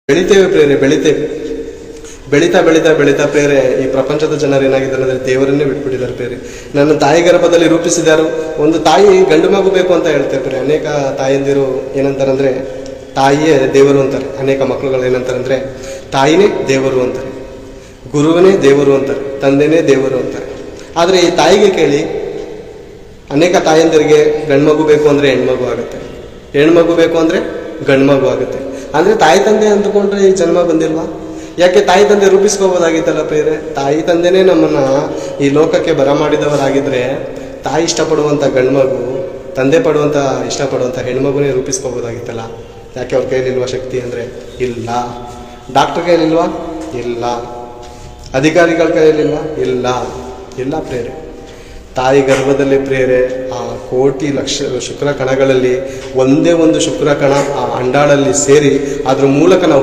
ಬೆಳಿತೇವೆ ಪ್ರೇರೆ, ಬೆಳಿತೇವೆ. ಬೆಳೀತಾ ಬೆಳೀತಾ ಬೆಳೀತಾ ಪ್ರೇರೆ ಈ ಪ್ರಪಂಚದ ಜನರು ಏನಾಗಿದ್ದಾರೆ ಅಂದರೆ ದೇವರನ್ನೇ ಬಿಟ್ಬಿಟ್ಟಿದ್ದಾರೆ ಪ್ರೇರೆ. ನನ್ನ ತಾಯಿ ಗರ್ಭದಲ್ಲಿ ರೂಪಿಸಿದಾರು. ಒಂದು ತಾಯಿ ಗಂಡು ಮಗು ಬೇಕು ಅಂತ ಹೇಳ್ತೇವೆ ಪ್ರೇರೆ. ಅನೇಕ ತಾಯಂದಿರು ಏನಂತಾರಂದರೆ ತಾಯಿಯೇ ದೇವರು ಅಂತಾರೆ. ಅನೇಕ ಮಕ್ಕಳುಗಳು ಏನಂತಾರಂದರೆ ತಾಯಿನೇ ದೇವರು ಅಂತಾರೆ, ಗುರುವನೇ ದೇವರು ಅಂತಾರೆ, ತಂದೆನೇ ದೇವರು ಅಂತಾರೆ. ಆದರೆ ಈ ತಾಯಿಗೆ ಕೇಳಿ, ಅನೇಕ ತಾಯಂದಿರಿಗೆ ಗಂಡು ಮಗು ಬೇಕು ಅಂದರೆ ಹೆಣ್ಮಗು ಆಗುತ್ತೆ, ಹೆಣ್ಮಗು ಬೇಕು ಅಂದರೆ ಗಂಡು ಮಗು ಆಗುತ್ತೆ. ಅಂದರೆ ತಾಯಿ ತಂದೆ ಅಂದುಕೊಂಡ್ರೆ ಈ ಜನ್ಮ ಬಂದಿಲ್ವಾ? ಯಾಕೆ ತಾಯಿ ತಂದೆ ರೂಪಿಸ್ಕೋಬೋದಾಗಿತ್ತಲ್ಲ ಪ್ರೇರೆ? ತಾಯಿ ತಂದೆನೇ ನಮ್ಮನ್ನು ಈ ಲೋಕಕ್ಕೆ ಬರಮಾಡಿದವರಾಗಿದ್ದರೆ ತಾಯಿ ಇಷ್ಟಪಡುವಂಥ ಗಂಡು ಮಗು, ತಂದೆ ಇಷ್ಟಪಡುವಂಥ ಹೆಣ್ಮಗುನೇ ರೂಪಿಸ್ಕೋಬೋದಾಗಿತ್ತಲ್ಲ. ಯಾಕೆ ಅವ್ರ ಕೈಲಿಲ್ವಾ ಶಕ್ತಿ ಅಂದರೆ? ಇಲ್ಲ. ಡಾಕ್ಟ್ರ್ ಕೈಲಿಲ್ವಾ? ಇಲ್ಲ. ಅಧಿಕಾರಿಗಳ ಕೈಯಲ್ಲಿಲ್ವಾ? ಇಲ್ಲ. ಇಲ್ಲ ಪ್ರೇರೆ. ತಾಯಿ ಗರ್ಭದಲ್ಲಿ ಪ್ರೇರೆ ಆ ಕೋಟಿ ಲಕ್ಷ ಶುಕ್ರ ಕಣಗಳಲ್ಲಿ ಒಂದೇ ಒಂದು ಶುಕ್ರ ಕಣ ಆ ಅಂಡಾಳಲ್ಲಿ ಸೇರಿ ಅದ್ರ ಮೂಲಕ ನಾವು